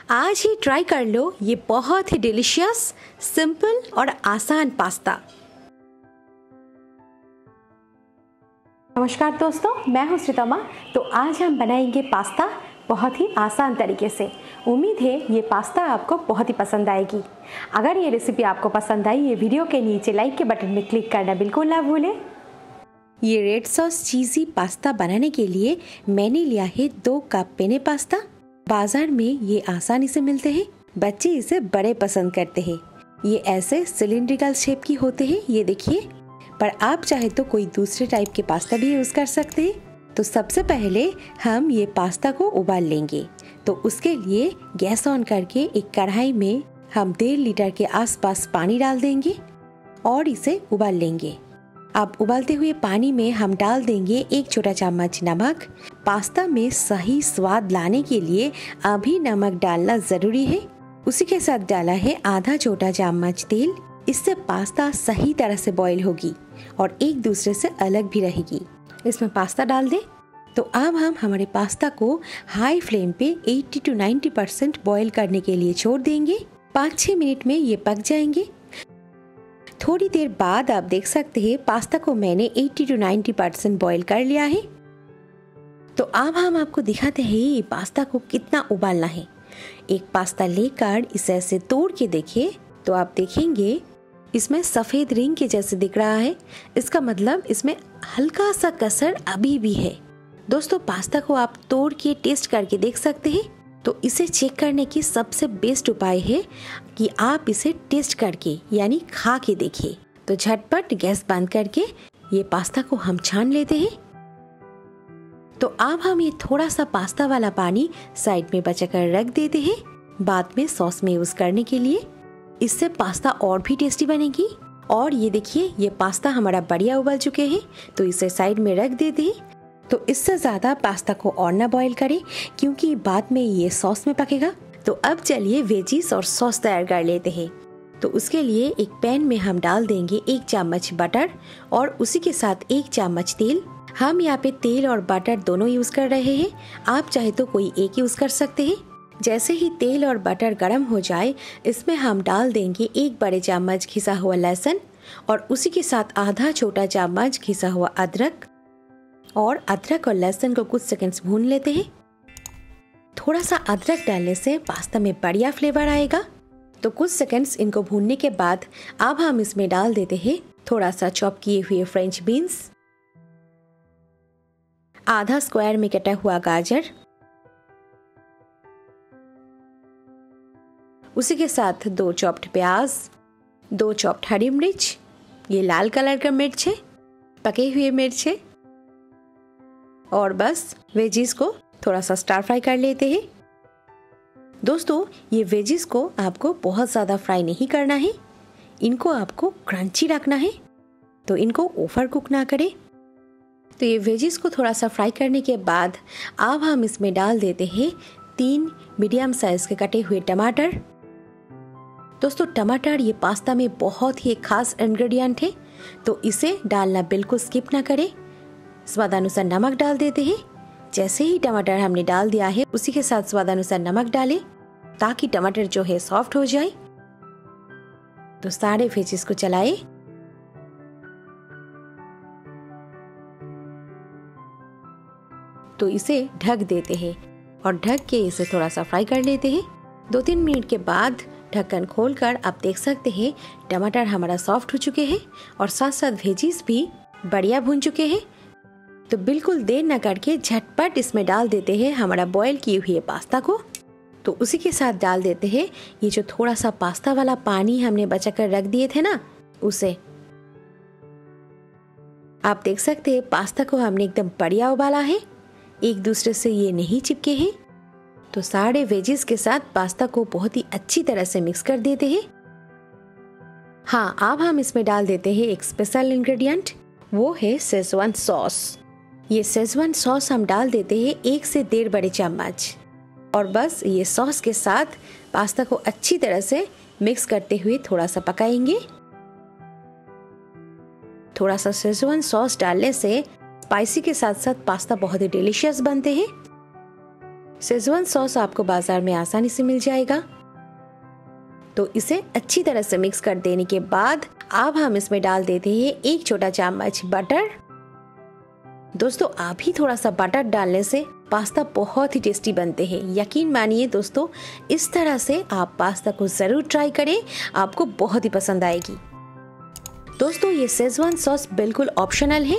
आज ही ट्राई कर लो ये बहुत ही डिलीशियस, सिंपल और आसान पास्ता। नमस्कार दोस्तों, मैं हूं श्रीतमा। तो आज हम बनाएंगे पास्ता बहुत ही आसान तरीके से। उम्मीद है ये पास्ता आपको बहुत ही पसंद आएगी। अगर ये रेसिपी आपको पसंद आई, ये वीडियो के नीचे लाइक के बटन में क्लिक करना बिल्कुल ना भूलें। ये रेड सॉस चीज़ी पास्ता बनाने के लिए मैंने लिया है 2 कप पेने पास्ता। बाजार में ये आसानी से मिलते हैं। बच्चे इसे बड़े पसंद करते हैं। ये ऐसे सिलिंड्रिकल शेप की होते हैं, ये देखिए। पर आप चाहे तो कोई दूसरे टाइप के पास्ता भी यूज कर सकते हैं। तो सबसे पहले हम ये पास्ता को उबाल लेंगे। तो उसके लिए गैस ऑन करके एक कढ़ाई में हम 1.5 लीटर के आसपास पानी डाल देंगे और इसे उबाल लेंगे। अब उबालते हुए पानी में हम डाल देंगे 1 छोटा चम्मच नमक। पास्ता में सही स्वाद लाने के लिए अभी नमक डालना जरूरी है। उसी के साथ डाला है आधा छोटा चम्मच तेल। इससे पास्ता सही तरह से बॉईल होगी और एक दूसरे से अलग भी रहेगी। इसमें पास्ता डाल दे। तो अब हम हमारे पास्ता को हाई फ्लेम पे 80 to 90% बॉईल करने के लिए छोड़ देंगे। 5-6 मिनट में ये पक जाएंगे। थोड़ी देर बाद आप देख सकते हैं पास्ता को मैंने 80 to 90% बॉईल कर लिया है। तो अब हम आपको दिखाते हैं ये पास्ता को कितना उबालना है। एक पास्ता लेकर इसे ऐसे तोड़ के देखिए तो आप देखेंगे इसमें सफेद रिंग के जैसे दिख रहा है। इसका मतलब इसमें हल्का सा कसर अभी भी है। दोस्तों, पास्ता को आप तोड़ के टेस्ट करके देख सकते हैं। तो इसे चेक करने की सबसे बेस्ट उपाय है कि आप इसे टेस्ट करके यानी खा के देखिए। तो झटपट गैस बंद करके ये पास्ता को हम छान लेते हैं। तो अब हम ये थोड़ा सा पास्ता वाला पानी साइड में बचाकर रख देते हैं बाद में सॉस में यूज करने के लिए। इससे पास्ता और भी टेस्टी बनेगी। और ये देखिए, ये पास्ता हमारा बढ़िया उबल चुके हैं। तो इसे साइड में रख देते हैं। तो इससे ज्यादा पास्ता को और ना बॉईल करें क्योंकि बाद में ये सॉस में पकेगा। तो अब चलिए वेजीज और सॉस तैयार कर लेते हैं। तो उसके लिए एक पैन में हम डाल देंगे 1 चम्मच बटर और उसी के साथ 1 चम्मच तेल। हम यहाँ पे तेल और बटर दोनों यूज कर रहे हैं। आप चाहे तो कोई एक यूज कर सकते हैं। जैसे ही तेल और बटर गर्म हो जाए, इसमें हम डाल देंगे 1 बड़े चम्मच घिसा हुआ लहसुन और उसी के साथ आधा छोटा चम्मच घिसा हुआ अदरक। और अदरक और लहसुन को कुछ सेकंड्स भून लेते हैं। थोड़ा सा अदरक डालने से पास्ता में बढ़िया फ्लेवर आएगा। तो कुछ सेकंड्स इनको भूनने के बाद अब हम इसमें डाल देते हैं थोड़ा सा चॉप किए हुए फ्रेंच बीन्स, आधा स्क्वायर में कटा हुआ गाजर, उसी के साथ 2 चॉप्ड प्याज, 2 चॉप्ड हरी मिर्च, ये लाल कलर का मिर्च है, पके हुए मिर्च है। और बस वेजीज को थोड़ा सा स्टार फ्राई कर लेते हैं। दोस्तों, ये वेजीज को आपको बहुत ज्यादा फ्राई नहीं करना है। इनको आपको क्रंची रखना है। तो इनको ओवर कुक ना करें। तो ये वेजीज को थोड़ा सा फ्राई करने के बाद अब हम इसमें डाल देते हैं 3 मीडियम साइज के कटे हुए टमाटर। दोस्तों, टमाटर ये पास्ता में बहुत ही खास इंग्रेडिएंट है। तो इसे डालना बिल्कुल स्किप ना करें। स्वादानुसार नमक डाल देते हैं। जैसे ही टमाटर हमने डाल दिया है, उसी के साथ स्वादानुसार नमक डालें ताकि टमाटर जो है सॉफ्ट हो जाए। तो सारे वेजीज को चलाएं। तो इसे ढक देते हैं और ढक के इसे थोड़ा सा फ्राई कर लेते हैं। 2-3 मिनट के बाद ढक्कन खोलकर आप देख सकते हैं टमाटर हमारा सॉफ्ट हो चुके हैं और साथ साथ वेजीज भी बढ़िया भून चुके हैं। तो बिल्कुल देर न करके झटपट इसमें डाल देते हैं हमारा बॉईल किए हुए पास्ता को। तो उसी के साथ डाल देते हैं ये जो थोड़ा सा पास्ता वाला पानी हमने बचाकर रख दिए थे ना, उसे। आप देख सकते हैं पास्ता को हमने एकदम बढ़िया उबाला है। एक दूसरे से ये नहीं चिपके हैं। तो सारे वेजीज के साथ पास्ता को बहुत ही अच्छी तरह से मिक्स कर देते हैं। हाँ, अब हम इसमें डाल देते हैं एक स्पेशल इंग्रेडिएंट, वो है शेजवान सॉस। ये शेजवान सॉस हम डाल देते हैं 1 से 1.5 बड़े चम्मच। और बस ये सॉस के साथ पास्ता को अच्छी तरह से मिक्स करते हुए थोड़ा सा पकाएंगे। थोड़ा सा शेजवान सॉस डालने से स्पाइसी के साथ साथ पास्ता बहुत ही डिलीशियस बनते हैं। शेजवान सॉस आपको बाजार में आसानी से मिल जाएगा। तो इसे अच्छी तरह से मिक्स कर देने के बाद अब हम इसमें डाल देते हैं 1 छोटा चम्मच बटर। दोस्तों आप ही थोड़ा सा बटर डालने से पास्ता बहुत ही टेस्टी बनते हैं। यकीन मानिए दोस्तों, इस तरह से आप पास्ता को जरूर ट्राई करें, आपको बहुत ही पसंद आएगी। दोस्तों ये शेजवान सॉस बिल्कुल ऑप्शनल है।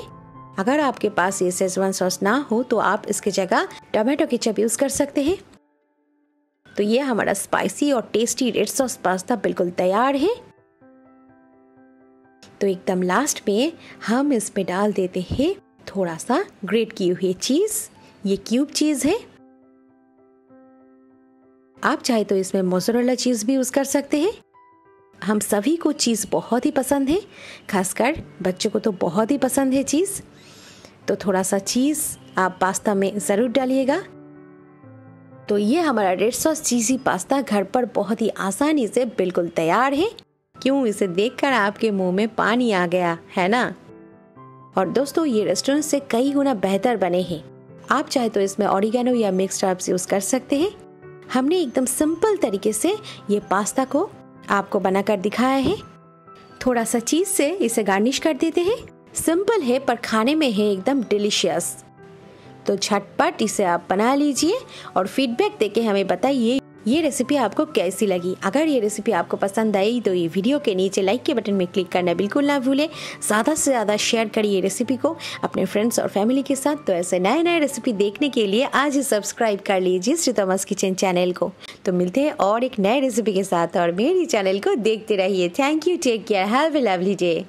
अगर आपके पास ये शेजवान सॉस ना हो तो आप इसकी जगह टमाटो केचप यूज कर सकते हैं। तो ये हमारा स्पाइसी और टेस्टी रेड सॉस पास्ता बिल्कुल तैयार है। तो एकदम लास्ट में हम इसमें डाल देते हैं थोड़ा सा ग्रेट की हुई चीज। ये क्यूब चीज है। आप चाहे तो इसमें मोज़रेला चीज भी यूज कर सकते हैं। हम सभी को चीज बहुत ही पसंद है, खासकर बच्चों को तो बहुत ही पसंद है चीज। तो थोड़ा सा चीज आप पास्ता में जरूर डालिएगा। तो ये हमारा रेड सॉस चीज़ी पास्ता घर पर बहुत ही आसानी से बिल्कुल तैयार है। क्यों, इसे देखकर आपके मुंह में पानी आ गया है ना। और दोस्तों ये रेस्टोरेंट से कई गुना बेहतर बने हैं। आप चाहे तो इसमें ऑरिगेनो या मिक्स्ड हर्ब्स यूज कर सकते हैं। हमने एकदम सिंपल तरीके से ये पास्ता को आपको बनाकर दिखाया है। थोड़ा सा चीज से इसे गार्निश कर देते हैं। सिंपल है पर खाने में है एकदम डिलीशियस। तो झटपट इसे आप बना लीजिए और फीडबैक देके हमें बताइए ये रेसिपी आपको कैसी लगी। अगर ये रेसिपी आपको पसंद आई तो ये वीडियो के नीचे लाइक के बटन में क्लिक करना बिल्कुल ना भूलें। ज़्यादा से ज़्यादा शेयर करिए रेसिपी को अपने फ्रेंड्स और फैमिली के साथ। तो ऐसे नए नए रेसिपी देखने के लिए आज ही सब्सक्राइब कर लीजिए श्रीतमा's किचन चैनल को। तो मिलते हैं और एक नए रेसिपी के साथ और मेरी चैनल को देखते रहिए। Thank you, take care, have a lovely day.